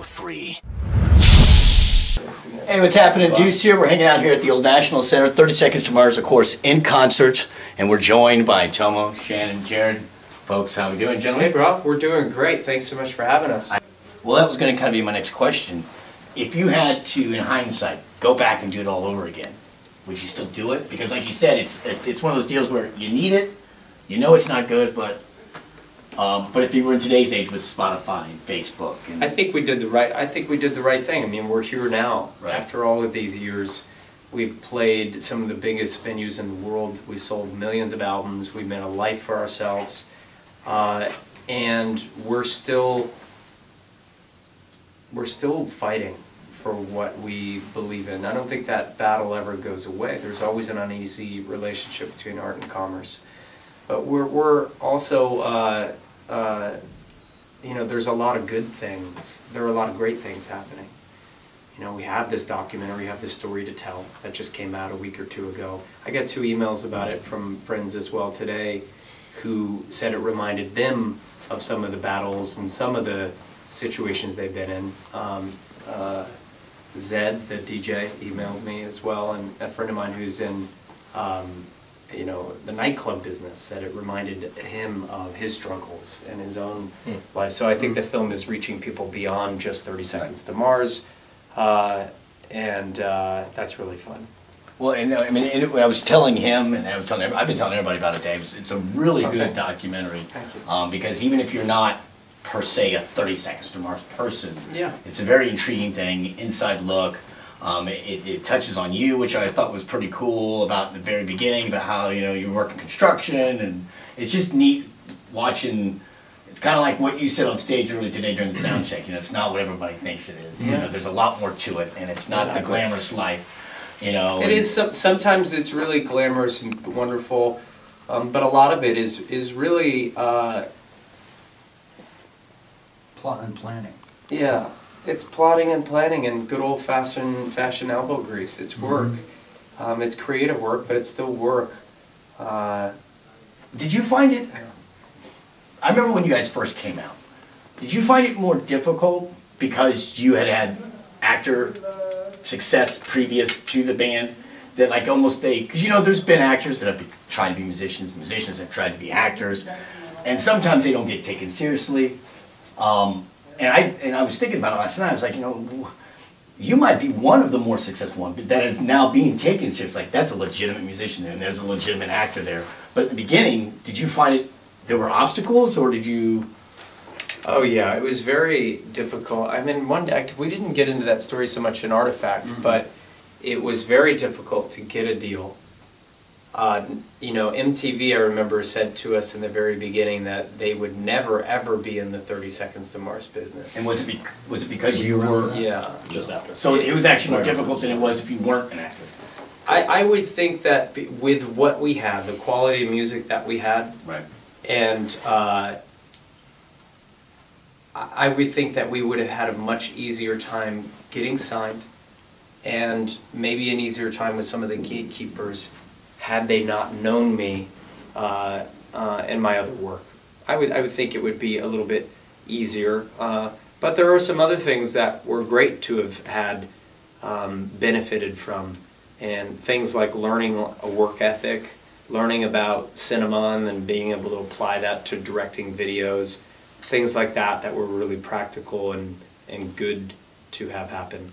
3. Hey, what's happening? Deuce here. We're hanging out here at the Old National Center. 30 Seconds to Mars, of course, in concert. And we're joined by Tomo, Shannon, Jared. Folks, how we doing, gentlemen? Hey, bro. We're doing great. Thanks so much for having us. Well, that was going to kind of be my next question. If you had to, in hindsight, go back and do it all over again, would you still do it? Because like you said, it's one of those deals where you need it, you know it's not good, but if you were in today's age with Spotify and Facebook, and I think we did the right thing. I mean, we're here now. Right. After all of these years, we've played some of the biggest venues in the world. We've sold millions of albums. We've made a life for ourselves, and we're still fighting for what we believe in. I don't think that battle ever goes away. There's always an uneasy relationship between art and commerce. But we're also, you know, there's a lot of good things. There are a lot of great things happening. You know, we have this documentary, we have this story to tell that just came out a week or two ago. I got 2 emails about it from friends as well today who said it reminded them of some of the battles and some of the situations they've been in. Zed, the DJ, emailed me as well, and a friend of mine who's in you know, the nightclub business said it reminded him of his struggles in his own life. So I think the film is reaching people beyond just 30 Seconds to Mars, and that's really fun. well, and I mean, when I was telling him, and I've been telling everybody about it, Dave. It's a really good Thanks. documentary. Thank you. Because even if you're not per se a 30 Seconds to Mars person, Yeah. it's a very intriguing thing, inside look. It touches on you, which I thought was pretty cool about the very beginning, about how, you know, you work in construction, and it's just neat watching. It's kind of like what you said on stage earlier today during the sound check. You know, it's not what everybody thinks it is. You know, there's a lot more to it, and it's not the glamorous life. You know, It is. Sometimes it's really glamorous and wonderful, but a lot of it is really Plot and planning. yeah. It's plotting and planning and good old-fashioned elbow grease. It's work. It's creative work, but it's still work. did you find it? I remember when you guys first came out. Did you find it more difficult because you had actor success previous to the band? That like almost because you know there's been actors that have tried to be musicians, musicians have tried to be actors, and sometimes they don't get taken seriously. And I was thinking about it last night. I was like, you know, you might be one of the more successful ones, but that is now being taken seriously. Like, that's a legitimate musician there, and there's a legitimate actor there. But at the beginning, did you find there were obstacles, or did you? Oh yeah, it was very difficult. I mean, one day we didn't get into that story so much in Artifact, but it was very difficult to get a deal. You know, MTV, I remember, said to us in the very beginning that they would never ever be in the 30 Seconds to Mars business. And was it because you were? Yeah. Just after. So it was actually more difficult than it was if you weren't an actor. I would think that with what we had, the quality of music that we had, Right. and I would think that we would have had a much easier time getting signed, and maybe an easier time with some of the gatekeepers had they not known me and my other work. I would think it would be a little bit easier, but there are some other things that were great to have had benefited from, and things like learning a work ethic, learning about cinema and then being able to apply that to directing videos, things like that that were really practical and good to have happen.